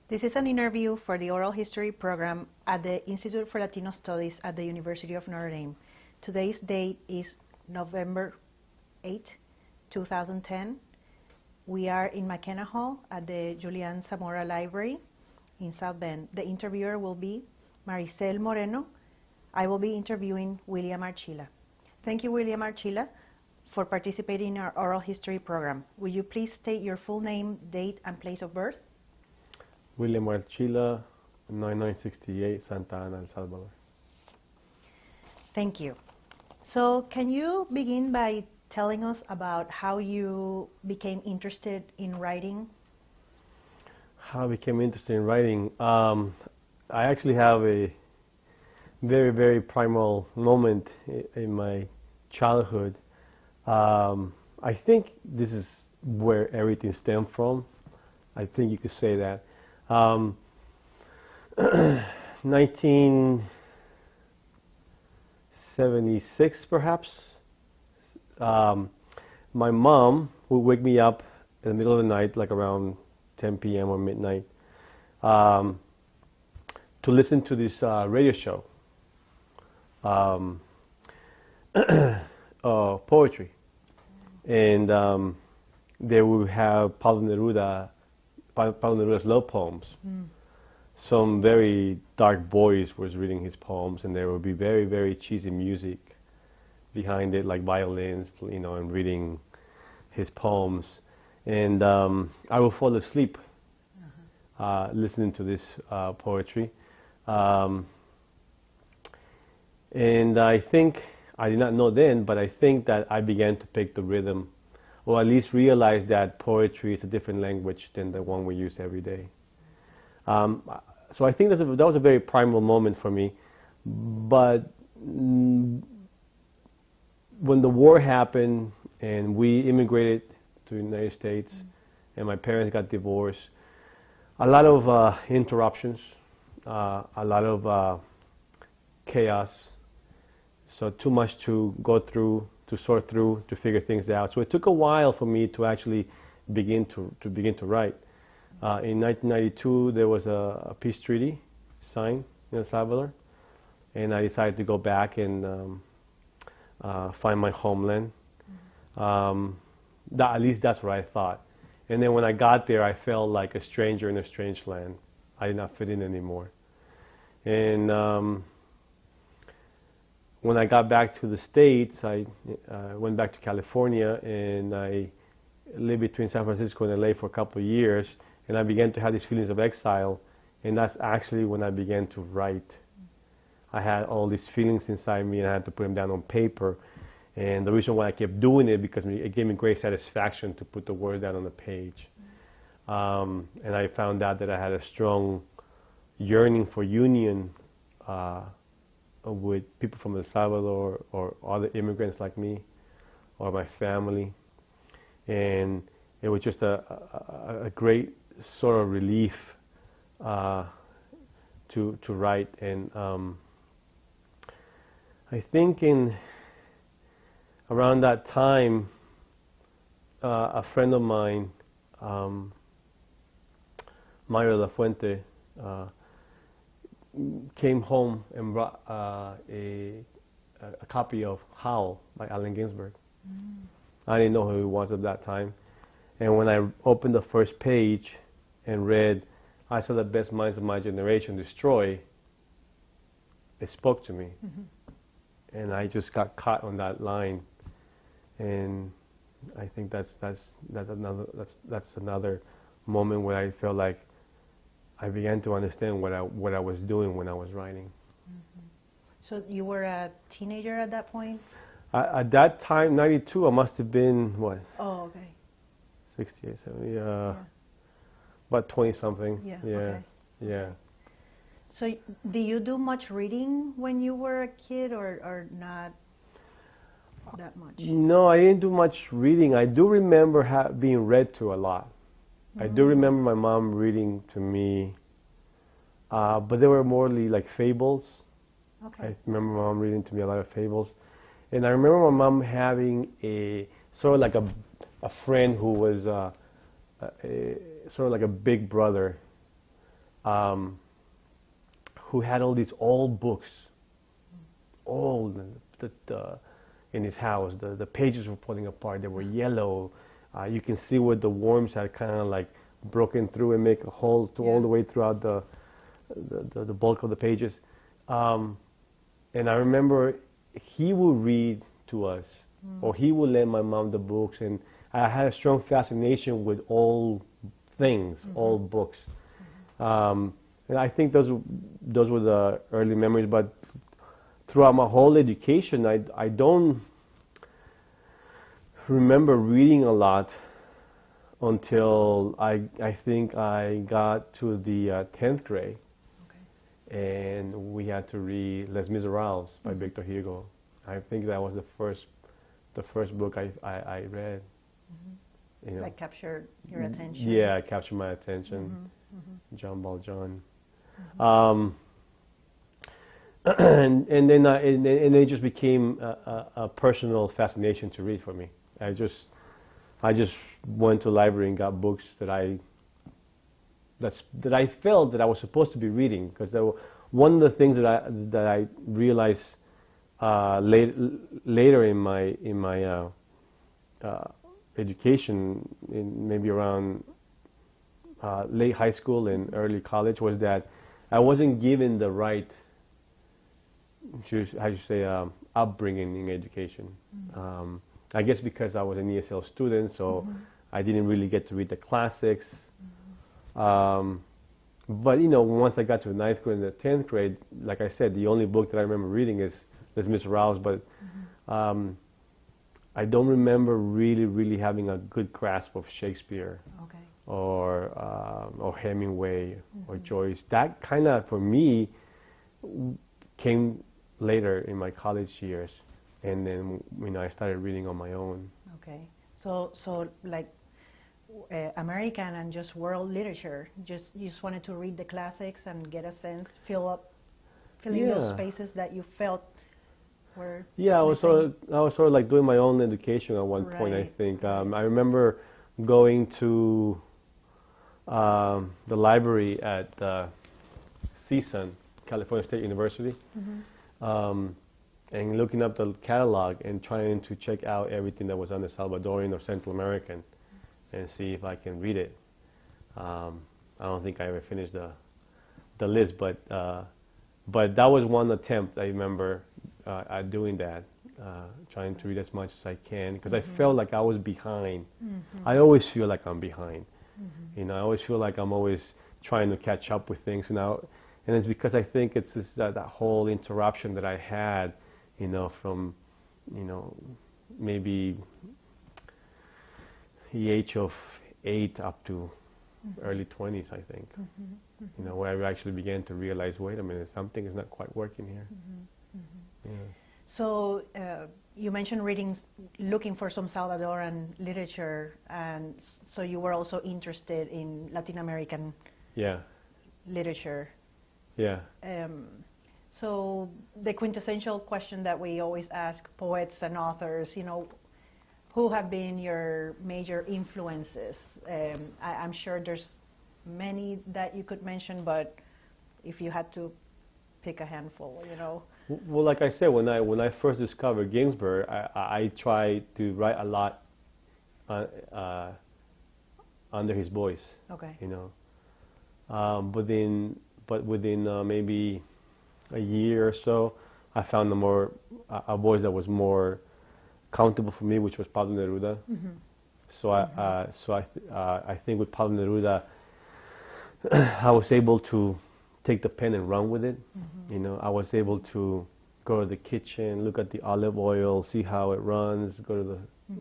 This is an interview for the Oral History program at the Institute for Latino Studies at the University of Notre Dame. Today's date is November 8, 2010. We are in McKenna Hall at the Julian Zamora Library in South Bend. The interviewer will be Marisel Moreno. I will be interviewing William Archila. Thank you, William Archila, for participating in our oral history program. Will you please state your full name, date, and place of birth? William Archila, 9968, Santa Ana, El Salvador. Thank you. So can you begin by telling us about how you became interested in writing? How I became interested in writing? I actually have a very, very primal moment in my childhood. I think this is where everything stemmed from. I think you could say that. 1976, perhaps. My mom would wake me up in the middle of the night, like around 10 p.m. or midnight, to listen to this radio show, poetry. And they would have Pablo Neruda's love poems. Some very dark boys was reading his poems, and there would be very, very cheesy music behind it, like violins, you know, and reading his poems. And I would fall asleep listening to this poetry. And I think, I did not know then, but I think that I began to pick the rhythm, or at least realize that poetry is a different language than the one we use every day. So I think that was a very primal moment for me. But when the war happened and we immigrated to the United States and my parents got divorced, a lot of interruptions, a lot of chaos, so too much to go through, to sort through, to figure things out. So it took a while for me to actually begin to write. In 1992, there was a peace treaty signed in El Salvador, and I decided to go back and find my homeland. At least that's what I thought. And then when I got there, I felt like a stranger in a strange land. I did not fit in anymore. And when I got back to the States, I went back to California, and I lived between San Francisco and LA for a couple of years, and I began to have these feelings of exile, and that's actually when I began to write. I had all these feelings inside me, and I had to put them down on paper. And the reason why I kept doing it, because it gave me great satisfaction to put the words down on the page. And I found out that I had a strong yearning for union with people from El Salvador or other immigrants like me, or my family. And it was just a great sort of relief to write. And I think around that time, a friend of mine, Mario La Fuente, came home and brought a copy of Howl by Allen Ginsberg. I didn't know who he was at that time. And when I opened the first page and read, "I saw the best minds of my generation destroy," it spoke to me. And I just got caught on that line. And I think that's another moment where I felt like I began to understand what I was doing when I was writing. So you were a teenager at that point? At that time, 92, I must have been, what? Oh, okay. 68, 70, about 20-something. Yeah, Yeah, okay. Yeah. So did you do much reading when you were a kid, or not that much? No, I didn't do much reading. I do remember being read to a lot. I do remember my mom reading to me, but they were more like fables. Okay. I remember my mom reading to me a lot of fables. And I remember my mom having a sort of like a friend who was sort of like a big brother um, who had all these old books, old, in his house. The pages were falling apart. They were yellow. You can see where the worms had kind of like broken through and make a hole all the way throughout the bulk of the pages. And I remember he would read to us, or he would lend my mom the books, and I had a strong fascination with old things, old books. And I think those were the early memories. But throughout my whole education, I don't remember reading a lot until I think I got to the 10th grade. And we had to read Les Miserables by Victor Hugo. I think that was the first book I read. You know. Like captured your attention. Yeah, it captured my attention. John Valjean. And then it just became a personal fascination to read for me. I just went to the library and got books that I felt that I was supposed to be reading, because one of the things that I realized later in my education, in maybe around late high school and early college, was that I wasn't given the right, how you say, upbringing in education. I guess because I was an ESL student, so I didn't really get to read the classics. But you know, once I got to the 9th grade and the 10th grade, like I said, the only book that I remember reading is Les Miserables. But I don't remember really having a good grasp of Shakespeare, or Hemingway, or Joyce. That kind of, for me, came later in my college years, and then I started reading on my own. Okay, so like American and just world literature. You just wanted to read the classics and get a sense, fill in those spaces that you felt were. Yeah, I was sort of like doing my own education at one point. I think I remember going to the library at CSUN, California State University, and looking up the catalog and trying to check out everything that was on the Salvadorian or Central American, and see if I can read it. I don't think I ever finished the list, but that was one attempt I remember at doing that, trying to read as much as I can, because I felt like I was behind. I always feel like I'm behind. You know, I always feel like I'm always trying to catch up with things now, and it's because I think it's just that whole interruption that I had, you know, from, you know, maybe the age of 8 up to early 20s, I think. You know, where I actually began to realize, wait a minute, something is not quite working here. Yeah. So you mentioned looking for some Salvadoran literature, and so you were also interested in Latin American literature. Yeah. So the quintessential question that we always ask poets and authors, you know, who have been your major influences? I'm sure there's many that you could mention, but if you had to pick a handful, you know. Well, like I said, when I first discovered Ginsberg, I tried to write a lot under his voice. Okay. You know, but within maybe a year or so, I found a voice that was more countable for me, which was Pablo Neruda. So I think with Pablo Neruda, I was able to take the pen and run with it. You know, I was able to go to the kitchen, look at the olive oil, see how it runs,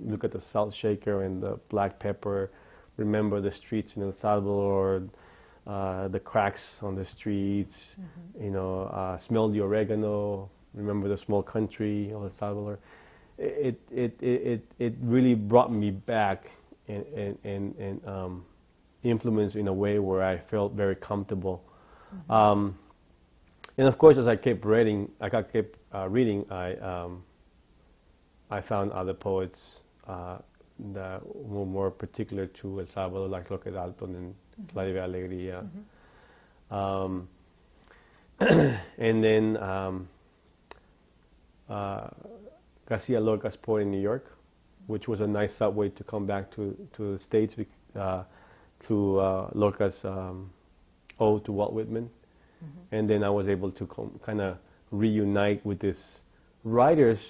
look at the salt shaker and the black pepper, remember the streets in El Salvador, the cracks on the streets, you know, smell the oregano, remember the small country of El Salvador. It really brought me back and influenced in a way where I felt very comfortable. And of course, as I kept reading, I found other poets that were more particular to El Salvador, like Roque Dalton and Claribel Alegría. Um, and then Garcia Lorca's Port in New York, which was a nice subway to come back to the States through Lorca's ode to Walt Whitman. And then I was able to kind of reunite with these writers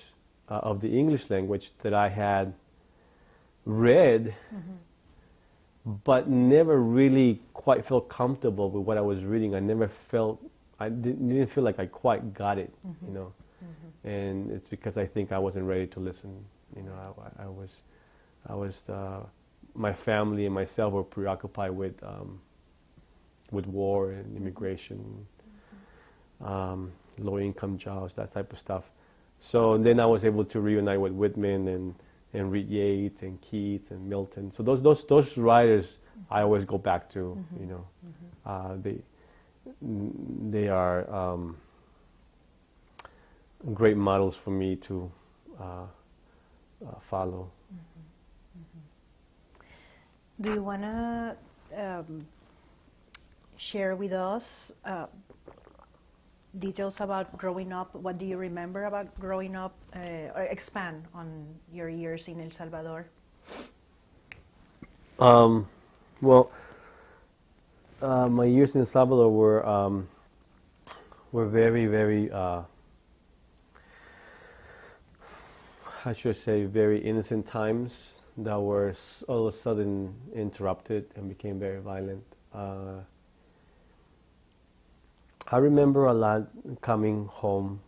of the English language that I had read, but never really quite felt comfortable with what I was reading. I never felt, I didn't feel like I quite got it, you know. And it's because I think I wasn't ready to listen. You know, I was my family and myself were preoccupied with war and immigration, low-income jobs, that type of stuff. So then I was able to reunite with Whitman and read Yeats and Keats and Milton. So those writers I always go back to. You know, they are great models for me to follow. Do you want to share with us details about growing up? What do you remember about growing up, or expand on your years in El Salvador? Well, my years in El Salvador were very, very, I should say, very innocent times that were all of a sudden interrupted and became very violent. I remember a lot coming home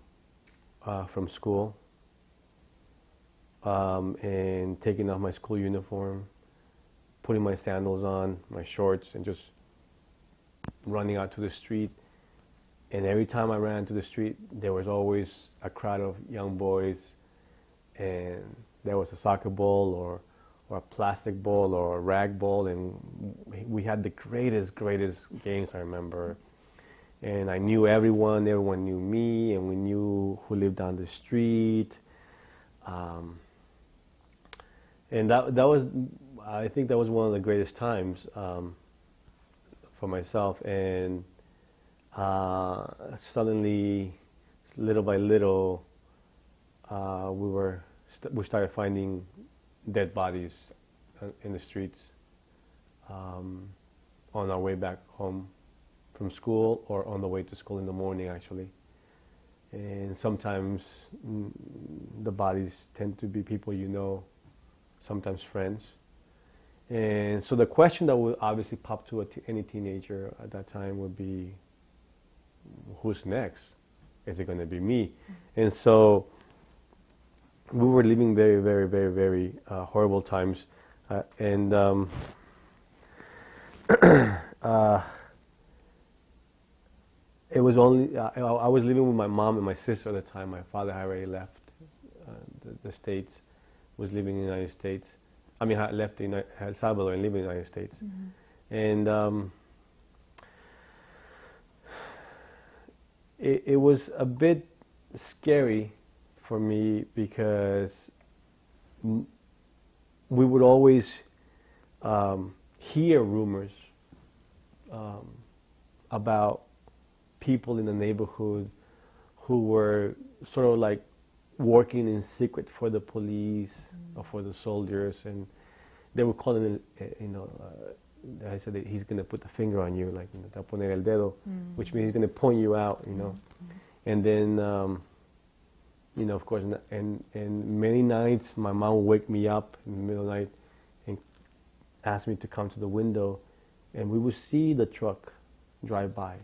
from school and taking off my school uniform, putting my sandals on, my shorts, and just running out to the street. And every time I ran to the street, there was always a crowd of young boys, and there was a soccer ball or a plastic ball or a rag ball, and we had the greatest games, I remember. And I knew everyone knew me, and we knew who lived down the street. And that was, I think that was one of the greatest times for myself. And suddenly, little by little, we started finding dead bodies in the streets on our way back home from school, or on the way to school in the morning, actually. And sometimes the bodies tend to be people you know, sometimes friends. And so the question that would obviously pop to any teenager at that time would be, who's next? Is it going to be me? And so we were living very horrible times, and it was only I was living with my mom and my sister at the time. My father had already left the States, was living in the United States. I mean, had left El Salvador and living in the United States. And it was a bit scary for me, because we would always hear rumors about people in the neighborhood who were sort of like working in secret for the police or for the soldiers, and they were calling it, you know, I said that he's going to put the finger on you, like, you know, te va a poner el dedo, which means he's going to point you out, you know. And then, you know, of course, and many nights my mom would wake me up in the middle of the night and ask me to come to the window, and we would see the truck drive by.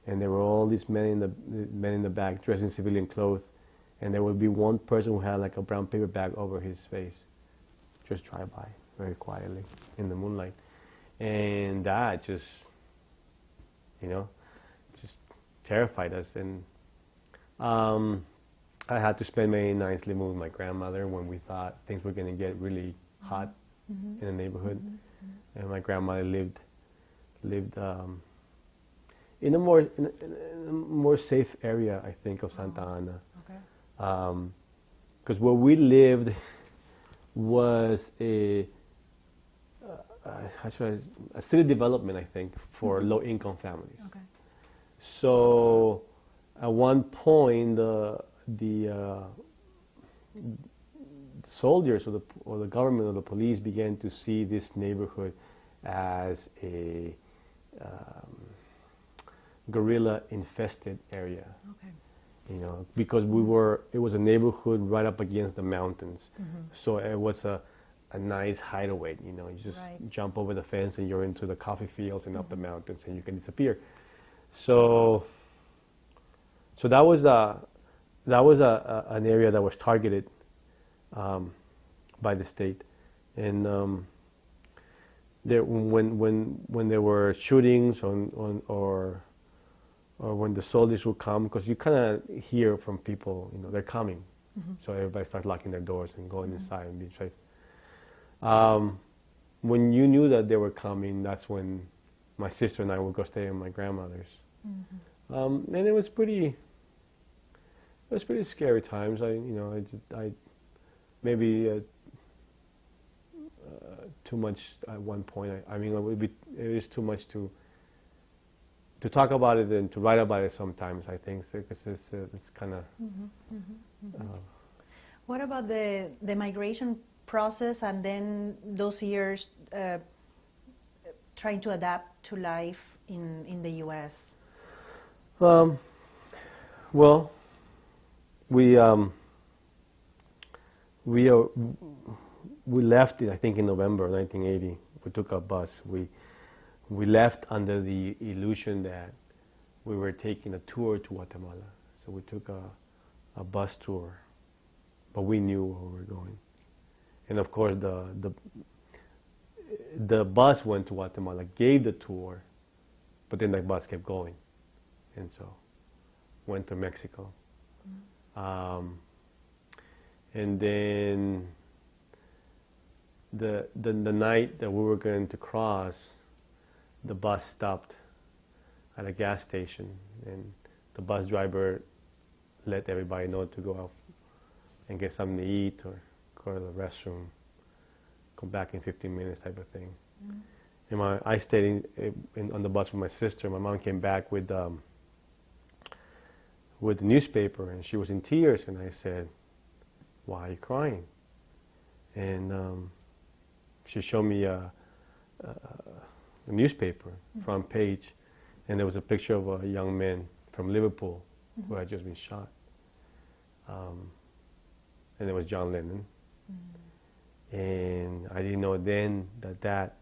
And there were all these men in the back dressed in civilian clothes, and there would be one person who had like a brown paper bag over his face, just drive by very quietly in the moonlight. And that just, you know, just terrified us. And I had to spend many nights living with my grandmother when we thought things were going to get really hot in the neighborhood. And my grandmother lived in a more safe area, I think, of Santa Ana. Because where we lived was how should a city development, I think, for low-income families. Okay. So at one point, the soldiers or the government or the police began to see this neighborhood as a guerrilla-infested area. Okay. You know, because it was a neighborhood right up against the mountains, so it was a nice hideaway. You know, you just jump over the fence and you're into the coffee fields and up the mountains, and you can disappear. So that was an area that was targeted by the state, and when there were shootings or when the soldiers would come, because you kind of hear from people, you know, they're coming, so everybody starts locking their doors and going inside and being safe. When you knew that they were coming, that's when my sister and I would go stay in my grandmother's, and it was pretty scary times. I maybe too much at one point. I mean, it was too much to talk about it and to write about it sometimes, I think, because it's kind of... What about the migration process and then those years trying to adapt to life in the U.S.? Well, we left, I think, in November 1980. We took a bus. We left under the illusion that we were taking a tour to Guatemala. So we took a bus tour, but we knew where we were going. And of course, the bus went to Guatemala, gave the tour, but then the bus kept going, and so went to Mexico. And then the night that we were going to cross, the bus stopped at a gas station, and the bus driver let everybody know to go out and get something to eat or go to the restroom, come back in 15 minutes type of thing. And I stayed on the bus with my sister. My mom came back with the newspaper, and she was in tears, and I said, "Why are you crying?" And she showed me a newspaper, front page, and there was a picture of a young man from Liverpool who had just been shot. And it was John Lennon. And I didn't know then that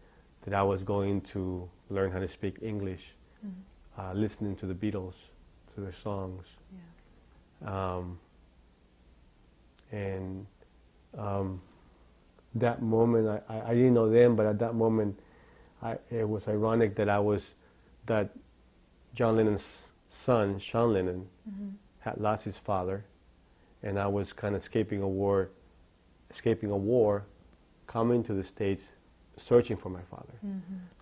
I was going to learn how to speak English, listening to the Beatles, to their songs. And that moment, I didn't know then, but at that moment, it was ironic that John Lennon's son, Sean Lennon, had lost his father, and I was kind of escaping a war, coming to the States, searching for my father.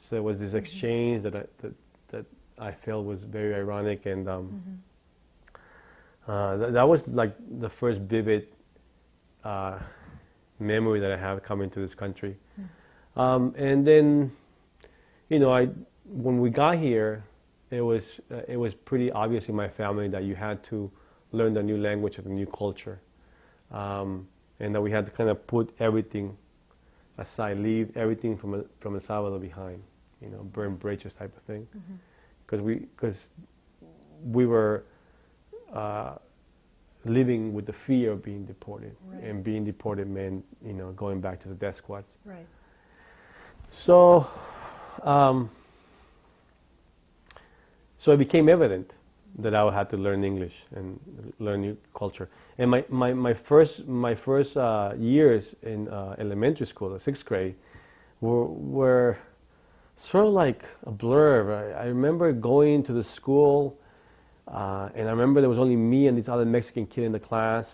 So there was this exchange that I felt was very ironic, and that was like the first vivid memory that I have coming to this country. And then, you know, when we got here, it was pretty obvious in my family that you had to learn the new language of the new culture, and that we had to kind of put everything aside, leave everything from El Salvador behind, you know, burn bridges type of thing, because we were living with the fear of being deported, and being deported meant, you know, going back to the death squads. Right. So, so it became evident that I had to learn English and learn new culture. And my first years in elementary school, the 6th grade, were sort of like a blur. I remember going to the school, and I remember there was only me and this other Mexican kid in the class,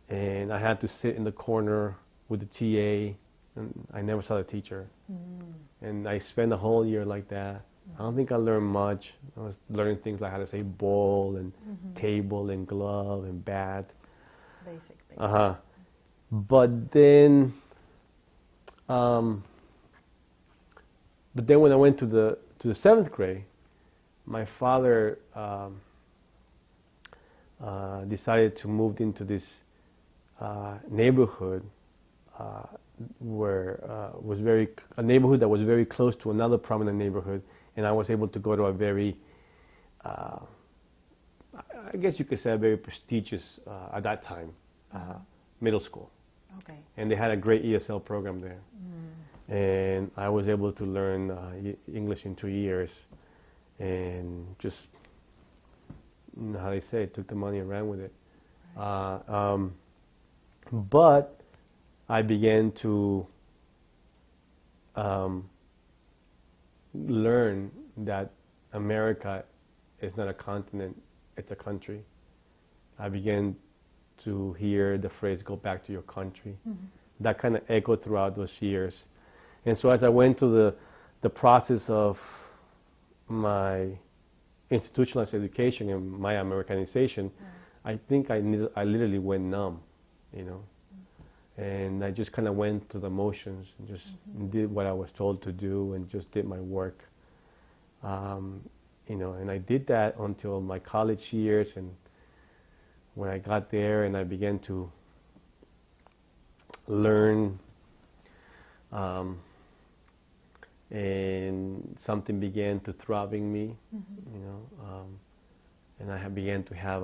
and I had to sit in the corner with the TA, and I never saw the teacher. And I spent the whole year like that. I don't think I learned much. I was learning things like how to say ball and table and glove and bat. Basic. But then But then when I went to the 7th grade, my father decided to move into this neighborhood where was a neighborhood that was very close to another prominent neighborhood, and I was able to go to a very, I guess you could say, a very prestigious at that time middle school. Okay. And they had a great ESL program there, and I was able to learn English in 2 years, and just, you know how they say, took the money and ran with it. Right. But I began to learn that America is not a continent, it's a country. I began to hear the phrase, go back to your country. That kind of echoed throughout those years. And so as I went through the process of my institutionalized education and my Americanization, I think I literally went numb, you know. And I just kind of went through the motions and just did what I was told to do and just did my work. You know, and I did that until my college years, and when I got there and I began to learn, and something began to throb in me, you know, and I began to have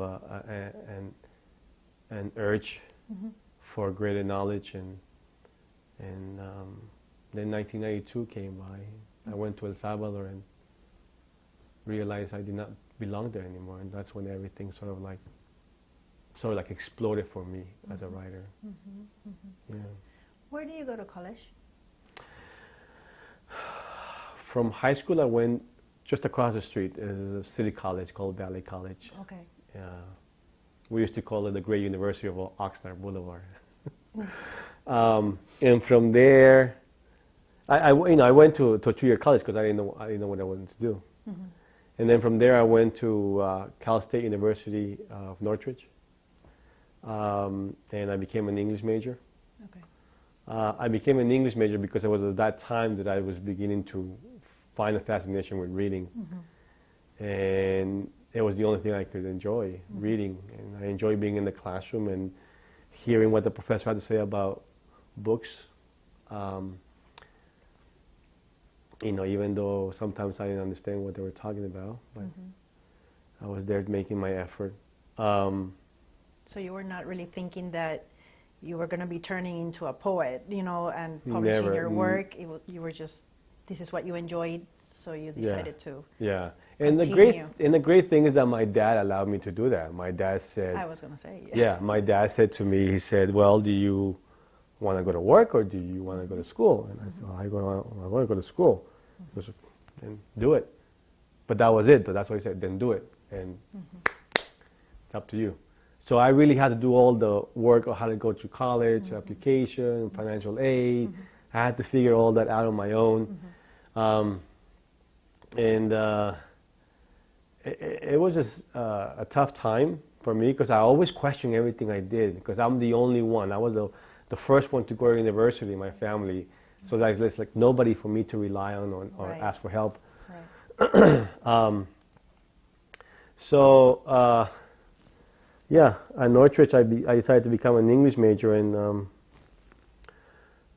an urge for greater knowledge, and then 1992 came by. I went to El Salvador and realized I did not belong there anymore, and that's when everything sort of like exploded for me as a writer. Yeah. Where do you go to college? From high school, I went just across the street. There's a city college called Valley College. Okay. We used to call it the Great University of Oxnard Boulevard. And from there, I went to a 2-year college because I didn't know what I wanted to do. And then from there, I went to Cal State University of Northridge, and I became an English major. Okay. I became an English major because it was at that time that I was beginning to find a fascination with reading, and it was the only thing I could enjoy, reading. And I enjoyed being in the classroom and hearing what the professor had to say about books. You know, even though sometimes I didn't understand what they were talking about, but I was there making my effort. So you were not really thinking that you were going to be turning into a poet, you know, and publishing your work. You were just, this is what you enjoyed, so you decided to. Yeah, and the great thing is that my dad allowed me to do that. My dad said, I was going to say. Yeah, my dad said to me, he said, well, do you want to go to work or do you want to go to school? And I said, well, I want to go to school. He goes, then do it. But that was it. That's what he said, then do it. And it's up to you. So I really had to do all the work of how to go to college, application, financial aid. I had to figure all that out on my own. It was just a tough time for me because I always questioned everything I did because I'm the only one. I was the first one to go to university in my family. So there's like nobody for me to rely on or ask for help. Right. Yeah, at Northridge I decided to become an English major, and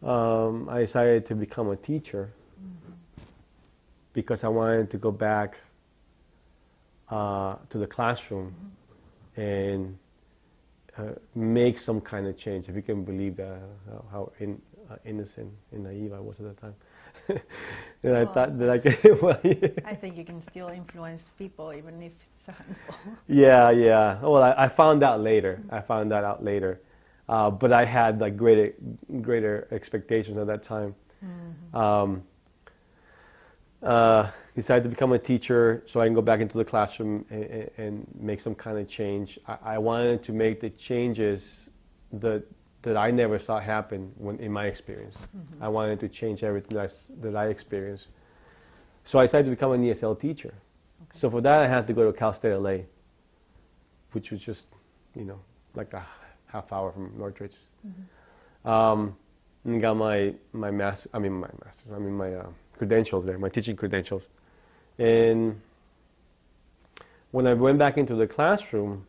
I decided to become a teacher because I wanted to go back to the classroom and make some kind of change. If you can believe that, how innocent and naive I was at the time. And I thought that I could. Well, I think you can still influence people even if it's harmful. Yeah. Well, I found out later. I found that out later. But I had like greater expectations at that time. Decided to become a teacher so I can go back into the classroom and make some kind of change. I wanted to make the changes that I never saw happen in my experience. I wanted to change everything that I experienced. So I decided to become an ESL teacher. Okay. So for that I had to go to Cal State LA, which was just, like a half hour from Northridge. And got my credentials there, my teaching credentials. And when I went back into the classroom,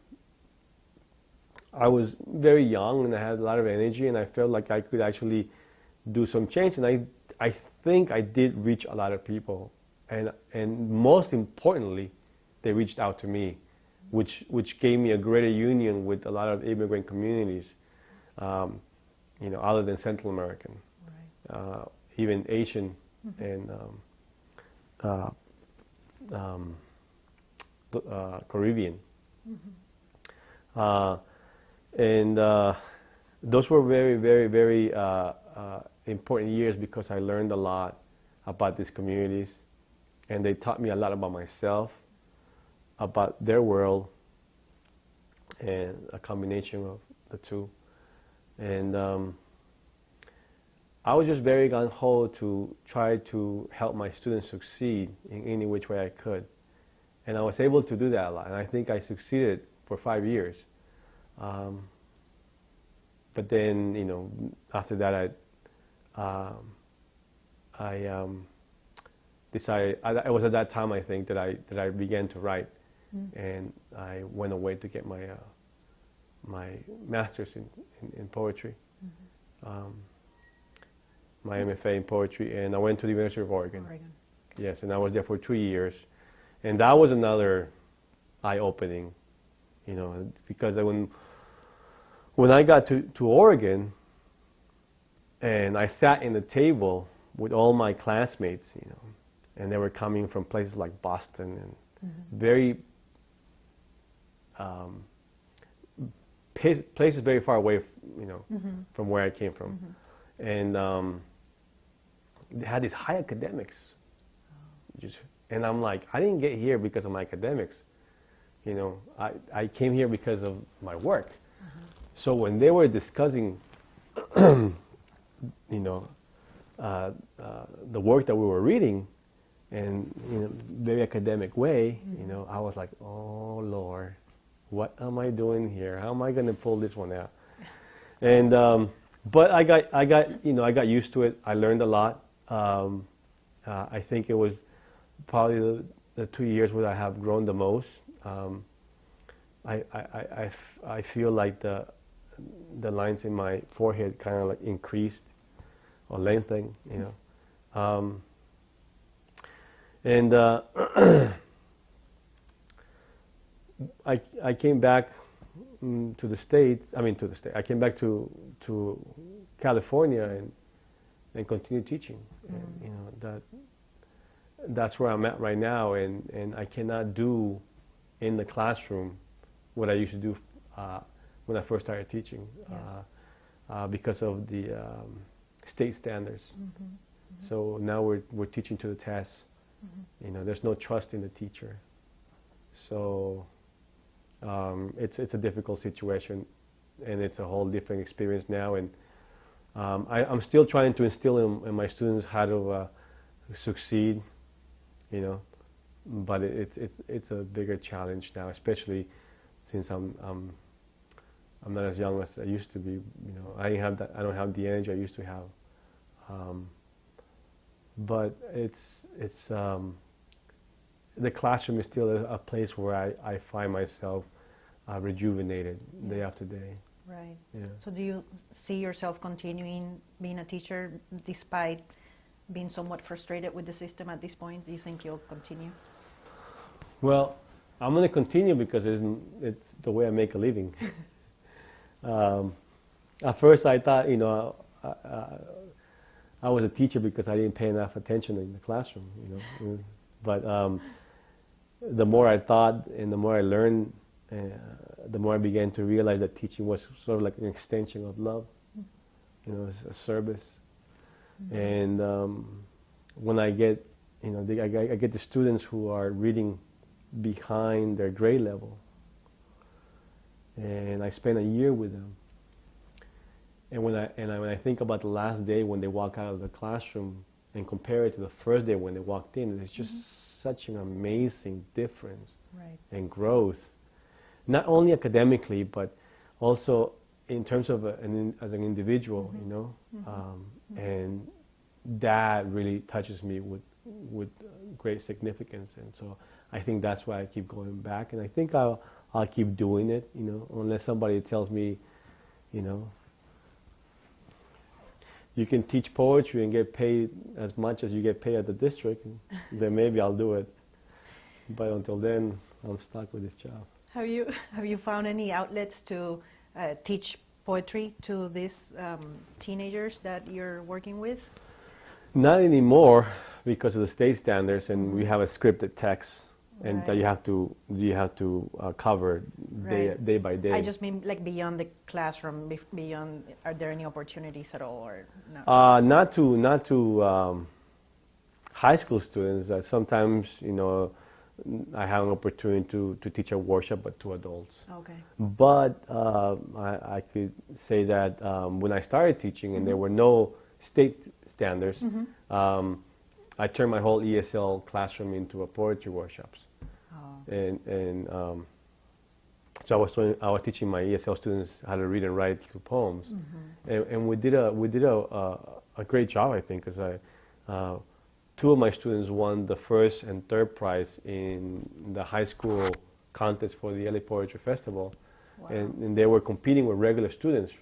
I was very young and I had a lot of energy and I felt like I could actually do some change. And I think I did reach a lot of people. And most importantly, they reached out to me, which gave me a greater union with a lot of immigrant communities, you know, other than Central American, right. Even Asian and Caribbean. And those were very, very, very important years because I learned a lot about these communities, and they taught me a lot about myself, about their world, and a combination of the two. And I was just very gung-ho to try to help my students succeed in any which way I could. And I was able to do that a lot, and I think I succeeded for 5 years. But then, you know, after that, I decided. It was at that time, I think, that I began to write, and I went away to get my my master's in poetry, my MFA in poetry, and I went to the University of Oregon. Yes, and I was there for 2 years, and that was another eye-opening, you know, because when I got to Oregon, and I sat in the table with all my classmates, you know, and they were coming from places like Boston and very places very far away, you know, from where I came from, and they had these high academics, and I'm like, I didn't get here because of my academics, you know, I came here because of my work. So when they were discussing, you know, the work that we were reading, and in a very academic way, you know, I was like, oh Lord, what am I doing here? How am I going to pull this one out? And but I got used to it. I learned a lot. I think it was probably the 2 years where I have grown the most. I feel like the lines in my forehead kind of like increased or lengthened, you know. And I came back to the States. I came back to California and continued teaching. And, you know, that's where I'm at right now, and I cannot do in the classroom what I used to do when I first started teaching, because of the state standards. So now we're teaching to the test. You know, there's no trust in the teacher. So it's a difficult situation, and it's a whole different experience now. And I'm still trying to instill in my students how to succeed. You know, but it's a bigger challenge now, especially since I'm not as young as I used to be. You know, I don't have the energy I used to have. But the classroom is still a place where I find myself rejuvenated day after day. Right. Yeah. So do you see yourself continuing being a teacher despite being somewhat frustrated with the system at this point? Do you think you'll continue? Well, I'm going to continue because it's the way I make a living. At first I thought, you know, I was a teacher because I didn't pay enough attention in the classroom, you know. But the more I thought and the more I learned, the more I began to realize that teaching was sort of like an extension of love, you know, a service. And when I get, you know, I get the students who are reading behind their grade level, and I spend a year with them. And when I think about the last day when they walk out of the classroom and compare it to the first day when they walked in, it's just such an amazing difference and growth, not only academically but also in terms of as an individual, you know, and that really touches me with great significance, and so I think that's why I keep going back, and I think I'll keep doing it, you know, unless somebody tells me, you know, you can teach poetry and get paid as much as you get paid at the district, then maybe I'll do it. But until then, I'm stuck with this job. Have you found any outlets to teach poetry to these teenagers that you're working with? Not anymore, because of the state standards, and we have a scripted text, and that you have to cover day by day. I just mean like beyond the classroom, beyond. Are there any opportunities at all, or no? Not to high school students. Sometimes, you know, I have an opportunity to teach a workshop, but to adults. Okay. But I could say that when I started teaching, and there were no state standards, I turned my whole ESL classroom into a poetry workshops. Oh. And so I was teaching my ESL students how to read and write through poems, and we did a great job, I think, because two of my students won the first and third prize in the high school contest for the LA Poetry Festival. Wow. And they were competing with regular students,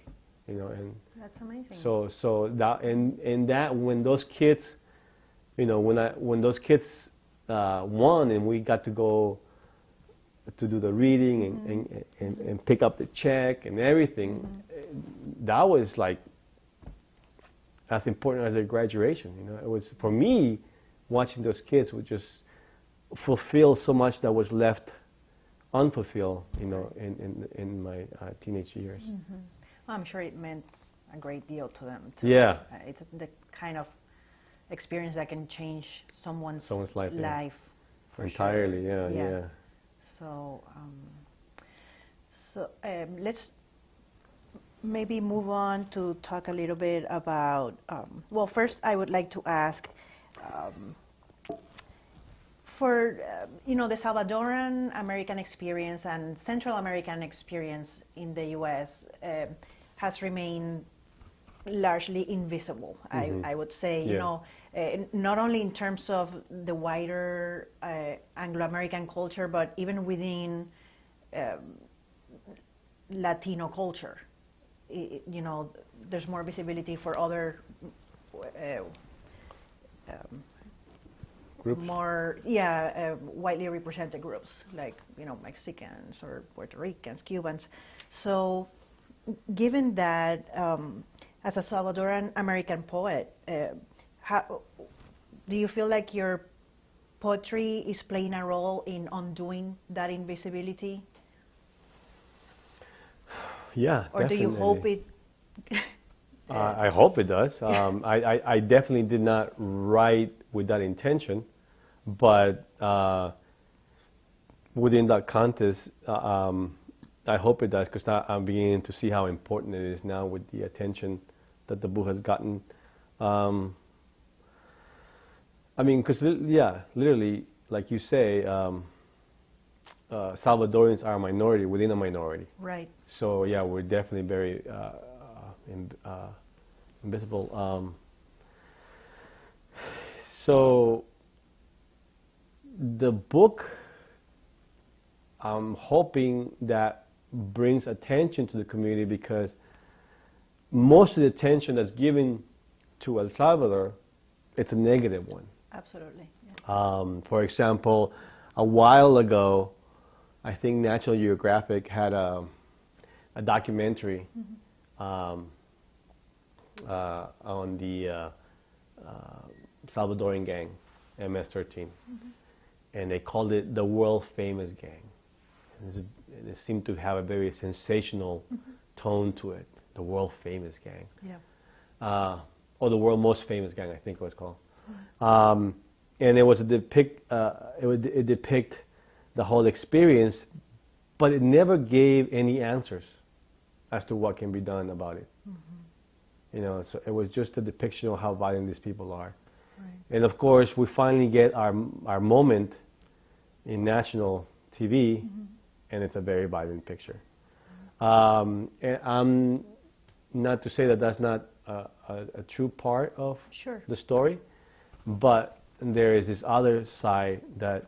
you know, and that's amazing. So that and that when those kids, you know, when those kids won, and we got to go to do the reading and pick up the check and everything, that was like as important as their graduation. You know, it was, for me, watching those kids would just fulfill so much that was left unfulfilled, you know, in my teenage years. Well, I'm sure it meant a great deal to them too. Yeah. It's the kind of experience that can change someone's life. Life for entirely, sure. Yeah. So, let's maybe move on to talk a little bit about, well, first I would like to ask, for, you know, the Salvadoran American experience and Central American experience in the U.S. Has remained largely invisible, I would say, you know, not only in terms of the wider Anglo-American culture, but even within Latino culture. You know, there's more visibility for other groups? More, widely represented groups, like, you know, Mexicans or Puerto Ricans, Cubans. So, given that, as a Salvadoran American poet, how do you feel like your poetry is playing a role in undoing that invisibility? Yeah, or definitely. do you hope it? I hope it does. I definitely did not write with that intention, but within that contest, I hope it does, because I'm beginning to see how important it is now with the attention that the book has gotten. I mean, because literally, like you say, Salvadorians are a minority within a minority. Right. So yeah, we're definitely very invisible. So the book, I'm hoping that brings attention to the community, because most of the attention that's given to El Salvador, it's a negative one. Absolutely. Yeah. For example, a while ago, I think National Geographic had a documentary on the Salvadorian gang, MS-13, and they called it the world famous gang. And it seemed to have a very sensational tone to it, the world famous gang. Yeah. Or the world most famous gang, I think it was called. And it was it depict the whole experience, but it never gave any answers as to what can be done about it. You know, so it was just a depiction of how violent these people are. Right. And of course, we finally get our moment in national TV, and it's a very violent picture. And I'm not to say that that's not a true part of Sure. the story, but there is this other side that,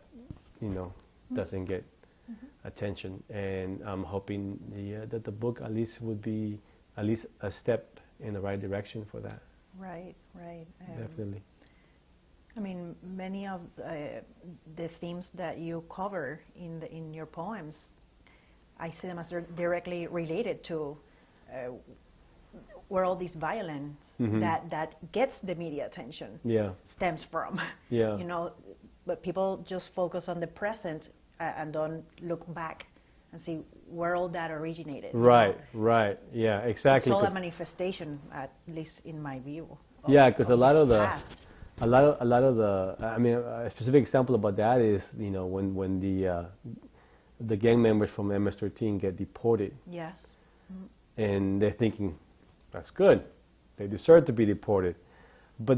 you know, doesn't get attention, and I'm hoping that the book at least would be at least a step in the right direction for that. Right, right. Definitely. I mean, many of the themes that you cover in your poems, I see them as directly related to where all this violence that gets the media attention stems from. Yeah. You know, but people just focus on the present and don't look back and see where all that originated. Right, right. Yeah, exactly. It's all a manifestation, at least in my view. Yeah, because a lot of the past. a lot of the, I mean, a specific example about that is, you know, when the gang members from MS-13 get deported. Yes. And they're thinking, that's good, they deserve to be deported, but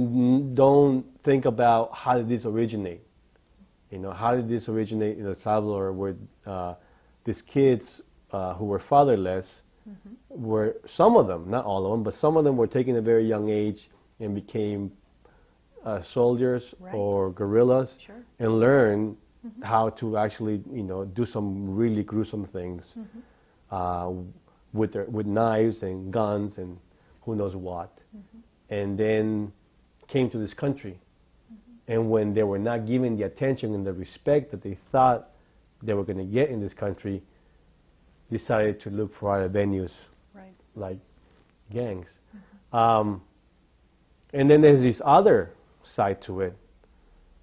don't think about how did this originate. You know, how did this originate in El Salvador, where these kids who were fatherless were, some of them, not all of them, but some of them were taken at a very young age and became soldiers or guerrillas, and learn how to actually, you know, do some really gruesome things with knives and guns and who knows what, and then came to this country. And when they were not given the attention and the respect that they thought they were going to get in this country, decided to look for other venues, like gangs. And then there's this other side to it,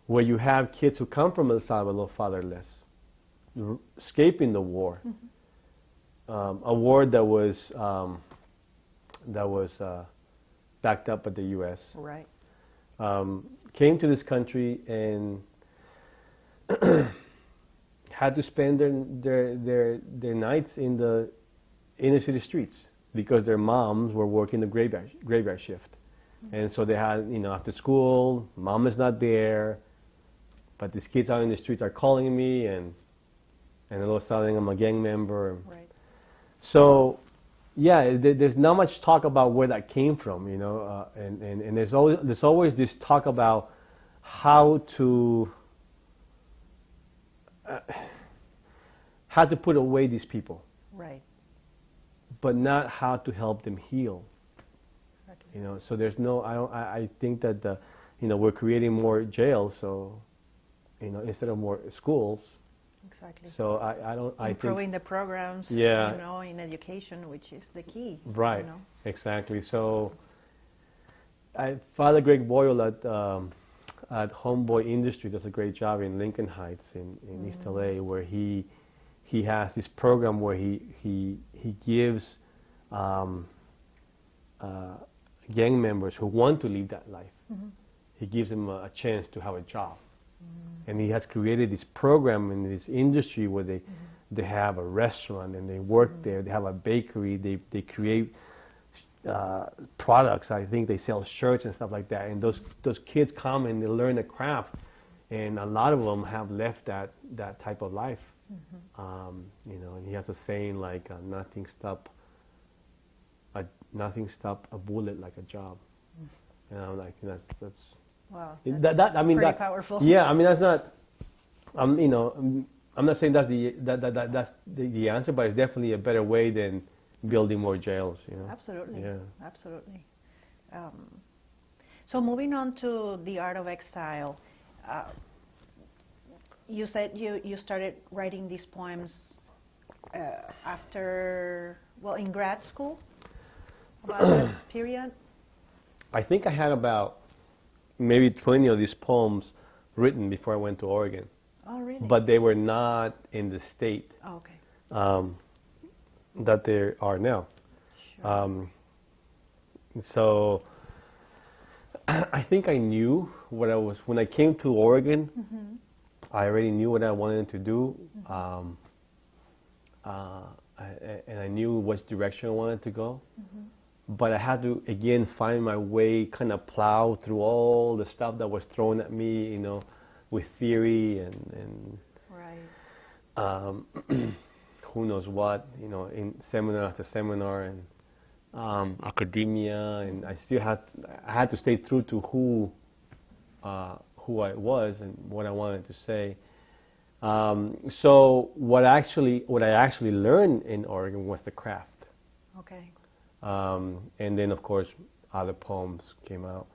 where you have kids who come from El Salvador fatherless, escaping the war, a war that was backed up by the U.S. Right. Came to this country and had to spend their nights in the inner city streets because their moms were working the graveyard shift. And so they had, you know, after school, mom is not there, but these kids out in the streets are calling me, and they're telling I'm a gang member. Right. So, yeah, there's not much talk about where that came from, you know, and there's always this talk about how to put away these people, right, but not how to help them heal. You know, so there's no. I think that you know, we're creating more jails, so, you know, instead of more schools. Exactly. So I don't. Improving the programs, yeah, you know, in education, which is the key. Right. You know? Exactly. So, Father Greg Boyle at Homeboy Industry does a great job in Lincoln Heights in East LA, where he has this program where he gives gang members who want to live that life, he gives them a chance to have a job. And he has created this program in this industry where they have a restaurant and they work there, they have a bakery, they create products. I think they sell shirts and stuff like that, and those kids come and they learn a craft, and a lot of them have left that type of life. You know, and he has a saying like, nothing stop a bullet like a job. And I'm like, that's wow, that I mean, pretty that, powerful. yeah, I mean, that's not, you know, I'm not saying that's the answer, but it's definitely a better way than building more jails, you know. Absolutely. Yeah. Absolutely. So moving on to the art of exile, you said you started writing these poems after, well, in grad school, about that period? I think I had about maybe 20 of these poems written before I went to Oregon. Oh, really? But they were not in the state that they are now. Sure. So I think I knew what I was, when I came to Oregon, I already knew what I wanted to do. And I knew which direction I wanted to go. But I had to, again, find my way, kind of plow through all the stuff that was thrown at me, you know, with theory and right. who knows what, you know, in seminar after seminar, academia, and I had to stay true to who I was and what I wanted to say. So what I actually learned in Oregon was the craft. Okay. And then, of course, other poems came out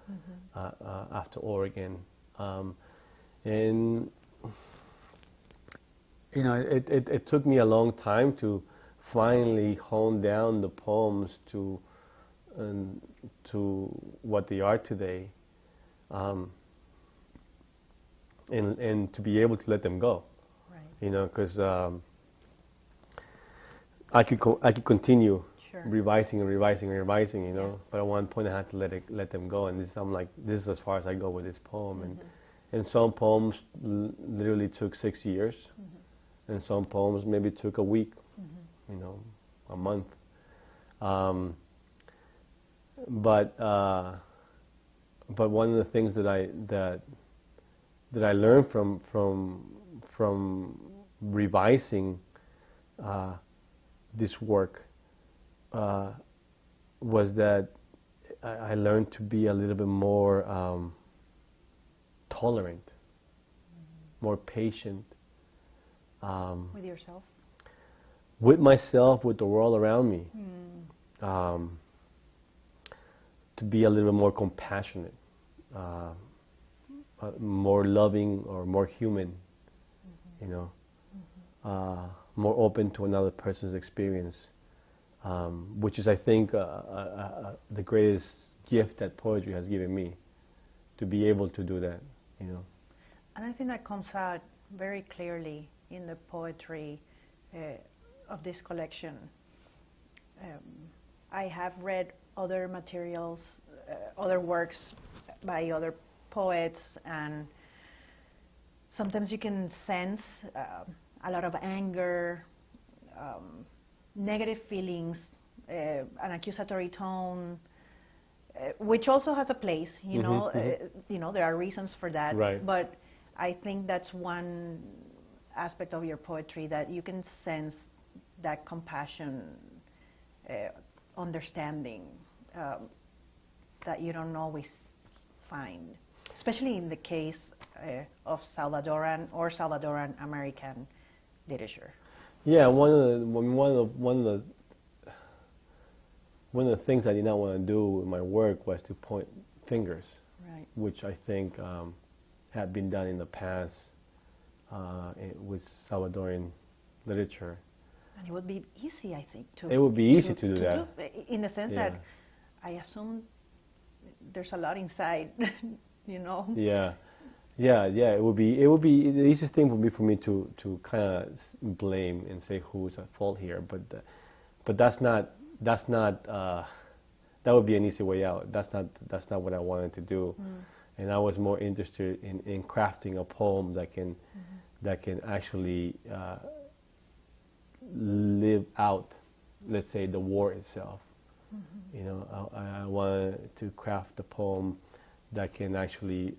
after Oregon. And, you know, it took me a long time to finally hone down the poems to what they are today. And to be able to let them go. Right. You know, because I could continue Sure. revising and revising and revising, you know. Yeah. But at one point I had to let them go, and I'm like, this is as far as I go with this poem. And some poems literally took 6 years, and some poems maybe took a week, you know, a month. But one of the things that I learned from revising this work was that I learned to be a little bit more tolerant, more patient. With yourself? With myself, with the world around me. To be a little bit more compassionate, more loving or more human, you know, more open to another person's experience. Which is, I think, the greatest gift that poetry has given me, to be able to do that, you know. And I think that comes out very clearly in the poetry of this collection. I have read other materials, other works by other poets, and sometimes you can sense a lot of anger, negative feelings, an accusatory tone, which also has a place, you know. You know, there are reasons for that. Right. But I think that's one aspect of your poetry, that you can sense that compassion, understanding, that you don't always find, especially in the case of Salvadoran or Salvadoran American literature. Yeah, one of the things I did not want to do with my work was to point fingers, Right. which I think had been done in the past with Salvadoran literature. And it would be easy, I think, to... It would be easy to do that. In the sense that I assume there's a lot inside, you know? Yeah. It would be the easiest thing would be for me to kind of blame and say who's at fault here, but that's not that would be an easy way out. That's not what I wanted to do, and I was more interested in crafting a poem that can actually live out, let's say, the war itself. You know, I wanted to craft a poem that can actually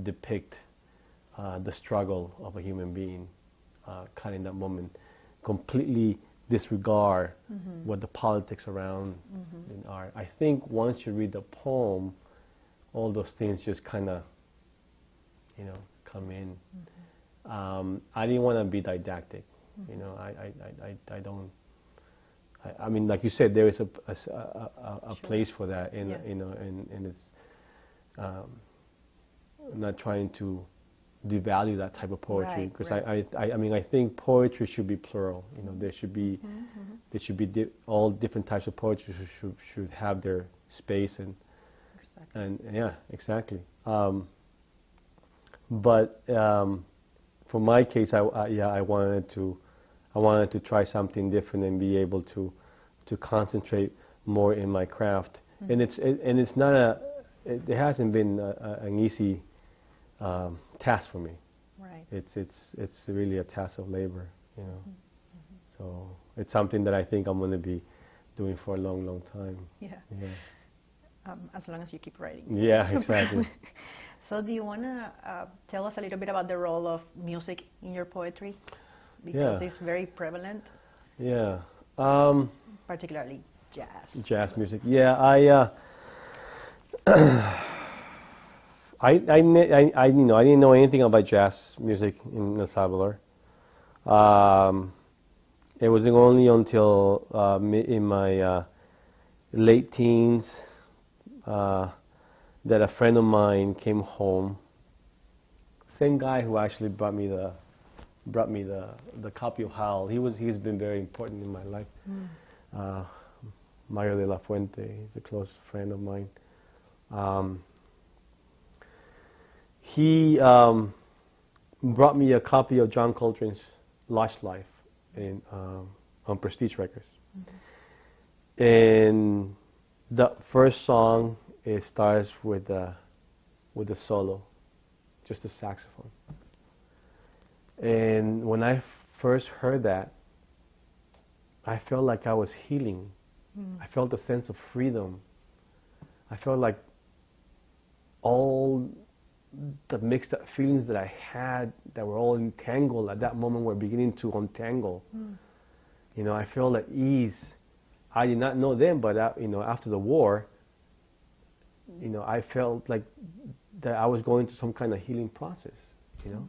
depict the struggle of a human being, kind of in that moment, completely disregard what the politics around are. I think once you read the poem, all those things just kind of, you know, come in. I didn't want to be didactic, you know. I don't. I mean, like you said, there is a Sure. place for that, and you know, and it's. I'm not trying to devalue that type of poetry, because I mean, I think poetry should be plural. You know, there should be all different types of poetry should have their space and yeah, exactly. But for my case, I wanted to try something different and be able to concentrate more in my craft. And it's not it hasn't been an easy task for me. Right. It's really a task of labor, you know. So it's something that I think I'm going to be doing for a long, long time. Yeah. As long as you keep writing. Yeah, exactly. So do you want to tell us a little bit about the role of music in your poetry? Because it's very prevalent. Yeah. Particularly Jazz. Jazz music. Yeah, I didn't know anything about jazz music in El Salvador. It was only until in my late teens that a friend of mine came home. Same guy who actually brought me the copy of Howl. He's been very important in my life. Mario de la Fuente, he's a close friend of mine. He brought me a copy of John Coltrane's Lush Life on Prestige Records. And the first song, it starts with a solo, just a saxophone. And when I first heard that, I felt like I was healing. I felt a sense of freedom. I felt like all the mixed up feelings that I had that were all entangled at that moment were beginning to untangle. You know, I felt at ease. I did not know then, but you know, after the war, you know, I felt like that I was going through some kind of healing process, you know.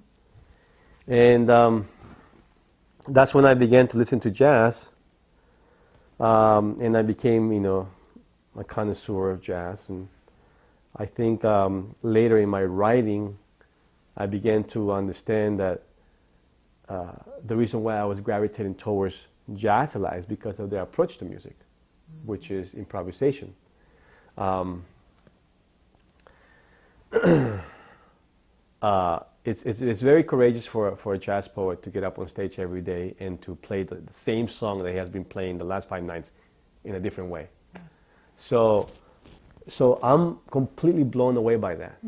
And that's when I began to listen to jazz, and I became, you know, a connoisseur of jazz. And I think later in my writing, I began to understand that the reason why I was gravitating towards jazz a lot is because of their approach to music, which is improvisation. It's very courageous for a jazz poet to get up on stage every day and to play the same song that he has been playing the last 5 nights in a different way. So I'm completely blown away by that.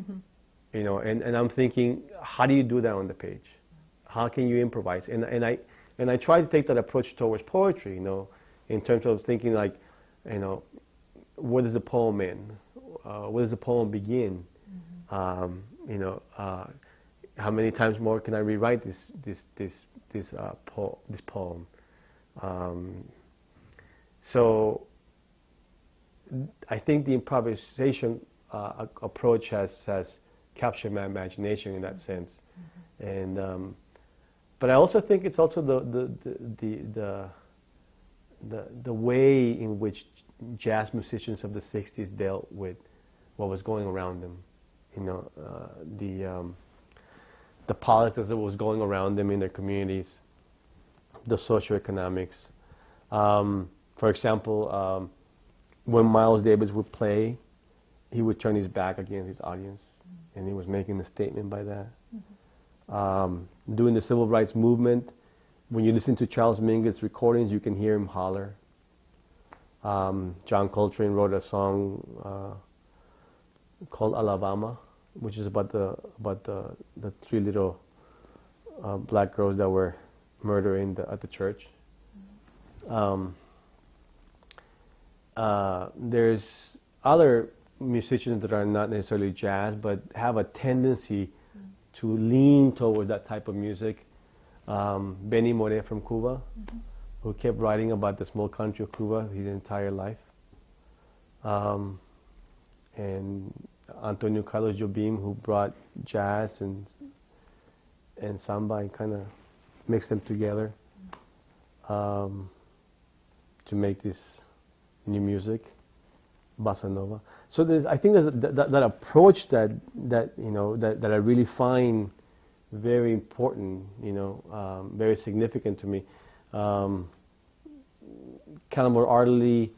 You know, and I'm thinking, how do you do that on the page? How can you improvise? And I try to take that approach towards poetry, you know, in terms of thinking like, you know, where does the poem end? Where does the poem begin? You know, how many times more can I rewrite this poem? So I think the improvisation approach has captured my imagination in that sense, and but I also think it's also the way in which jazz musicians of the '60s dealt with what was going around them. You know, the politics that was going around them in their communities, the socioeconomics. For example, when Miles Davis would play, he would turn his back against his audience, and he was making a statement by that. During the civil rights movement, when you listen to Charles Mingot's recordings, you can hear him holler. John Coltrane wrote a song called Alabama, which is about the 3 little black girls that were murdered at the church. There's other musicians that are not necessarily jazz, but have a tendency to lean towards that type of music. Benny Moré from Cuba, who kept writing about the small country of Cuba his entire life. And Antonio Carlos Jobim, who brought jazz and samba and kind of mixed them together to make this new music, bossa nova. So I think there's that approach that you know that I really find very important, you know, very significant to me. Calamore Artley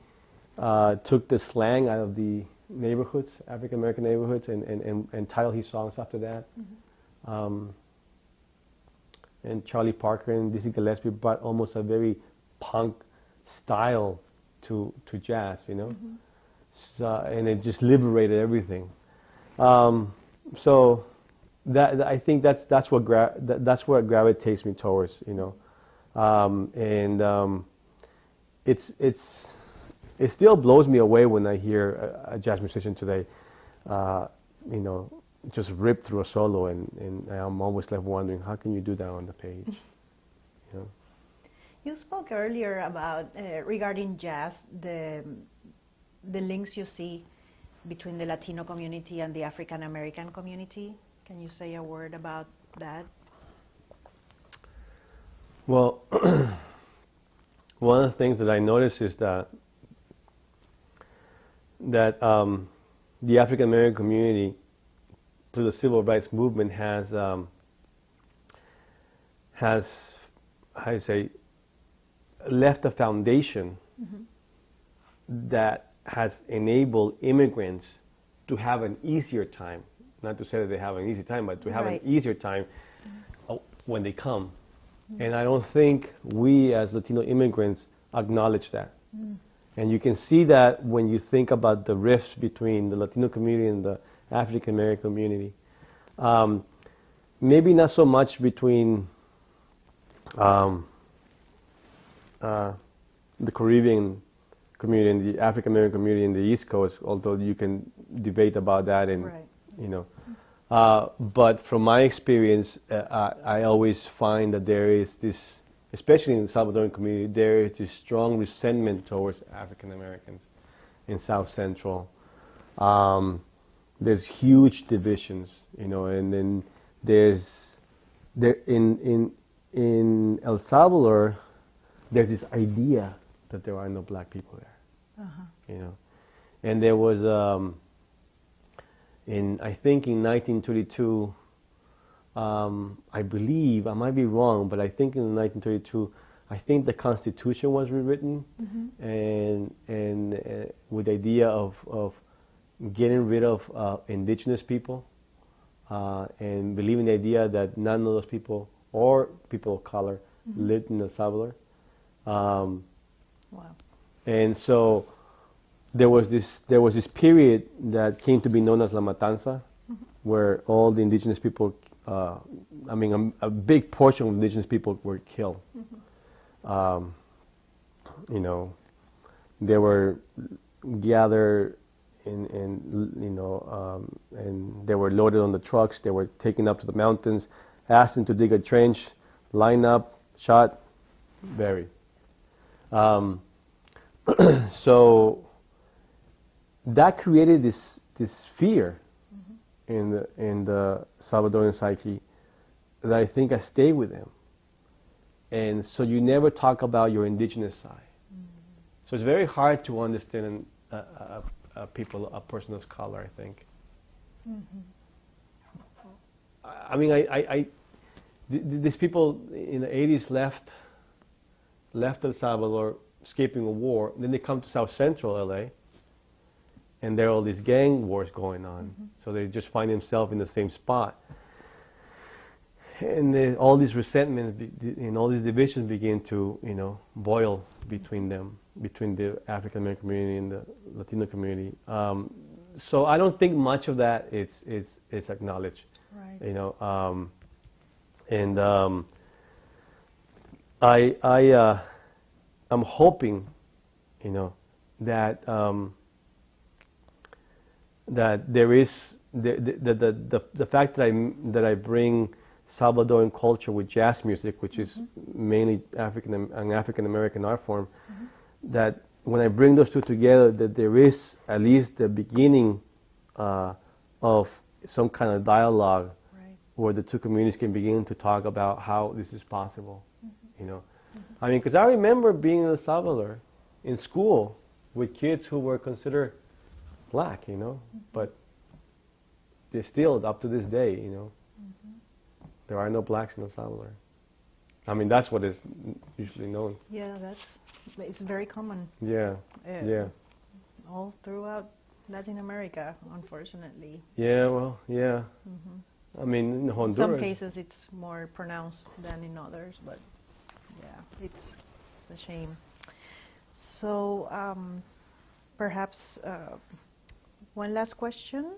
took the slang out of the neighborhoods, African American neighborhoods, and titled his songs after that. And Charlie Parker and Dizzy Gillespie brought almost a very punk style to jazz, you know. So, and it just liberated everything. So that I think that's what gravitates me towards, you know. It still blows me away when I hear a jazz musician today, you know, just rip through a solo, and I'm always left wondering, how can you do that on the page? You know? You spoke earlier about, regarding jazz, the links you see between the Latino community and the African American community. Can you say a word about that? Well, one of the things that I noticed is that the African American community, through the civil rights movement, has how you say, left a foundation that has enabled immigrants to have an easier time. Not to say that they have an easy time, but to have an easier time when they come. And I don't think we as Latino immigrants acknowledge that. And you can see that when you think about the rifts between the Latino community and the African American community. Maybe not so much between the Caribbean community and the African American community in the East Coast, although you can debate about that, and you know. But from my experience, I always find that there is this, especially in the Salvadoran community, there is this strong resentment towards African Americans in South Central. There's huge divisions, you know, and then in El Salvador, there's this idea that there are no black people there, you know, and there was I think in 1932, I believe, I might be wrong, but I think in 1932, I think the Constitution was rewritten, and with the idea of getting rid of indigenous people, and believing the idea that none of those people or people of color lived in El Salvador. Wow. And so there was this period that came to be known as La Matanza, where all the indigenous people, I mean, a big portion of indigenous people were killed. You know, they were gathered and they were loaded on the trucks. They were taken up to the mountains, asked them to dig a trench, line up, shot, buried. So that created this fear in the Salvadoran psyche that I think I stayed with them. And so you never talk about your indigenous side. So it's very hard to understand a person of color, I think. I mean, these people in the 80s left El Salvador, escaping a war. Then they come to South Central LA, and there are all these gang wars going on. So they just find themselves in the same spot. And all these resentments and all these divisions begin to, you know, boil between them, between the African American community and the Latino community. So I don't think much of that is acknowledged. Right. You know, I'm hoping, you know, that that there is the fact that I bring Salvadoran culture with jazz music, which is mainly an African American art form, that when I bring those two together, that there is at least the beginning of some kind of dialogue where the two communities can begin to talk about how this is possible. You know, I mean, because I remember being in El Salvador in school with kids who were considered black, you know, but they're still, up to this day, you know, there are no blacks in El Salvador. I mean, that's what is usually known. Yeah, it's very common. Yeah, yeah. All throughout Latin America, unfortunately. Yeah, well, yeah. I mean, in Honduras. In some cases it's more pronounced than in others, but yeah, it's a shame. So perhaps one last question.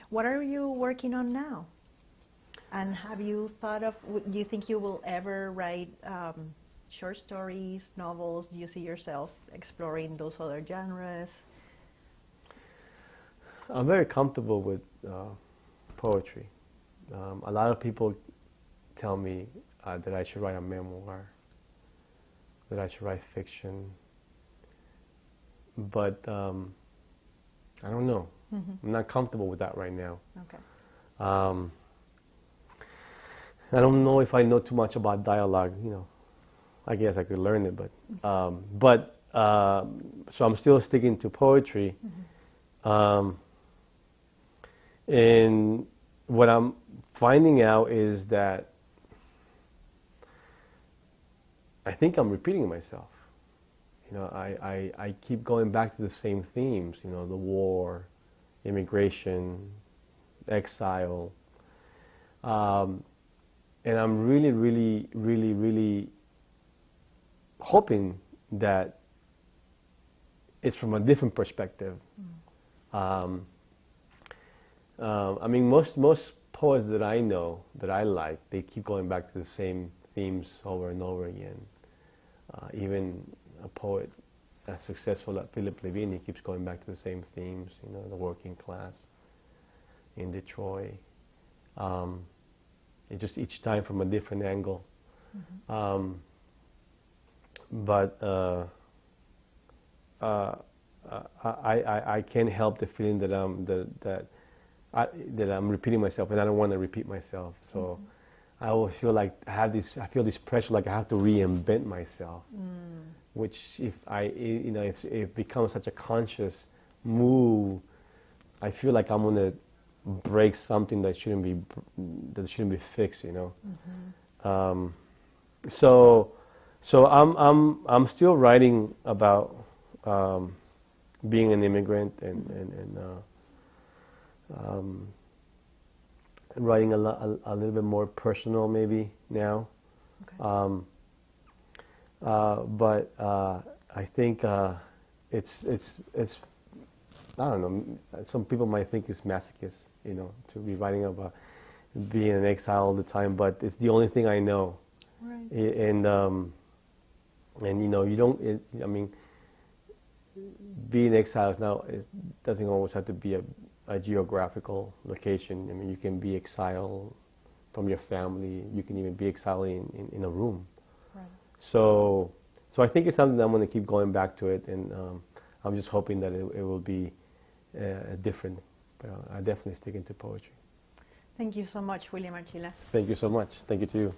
What are you working on now? And have you thought of, do you think you will ever write short stories, novels? Do you see yourself exploring those other genres? I'm very comfortable with poetry. A lot of people tell me that I should write a memoir, that I should write fiction. But I don't know. I'm not comfortable with that right now. Okay. I don't know if I know too much about dialogue. You know, I guess I could learn it, but so I'm still sticking to poetry. And what I'm finding out is that I think I'm repeating myself. You know, I keep going back to the same themes. You know, the war, immigration, exile. And I'm really hoping that it's from a different perspective. I mean, most poets that I know, that I like, they keep going back to the same themes over and over again. Even a poet as successful as Philip Levine, he keeps going back to the same themes, you know, the working class in Detroit. It just each time from a different angle. But I can't help the feeling that I'm repeating myself, and I don't want to repeat myself. So I always feel like I feel this pressure, like I have to reinvent myself. Which, if it becomes such a conscious move, I feel like I'm gonna break something that shouldn't be fixed. You know. So I'm still writing about being an immigrant and writing a little bit more personal maybe now. Okay. But I think it's I don't know. Some people might think it's masochist, you know, to be writing about being in exile all the time. But it's the only thing I know. Right. And you know, you don't. I mean, being in exile now, it doesn't always have to be a geographical location. I mean, you can be exiled from your family. You can even be exiled in a room. Right. So I think it's something that I'm going to keep going back to it, and I'm just hoping that it will be different. But I definitely stick into poetry. Thank you so much, William Archila. Thank you so much. Thank you to you.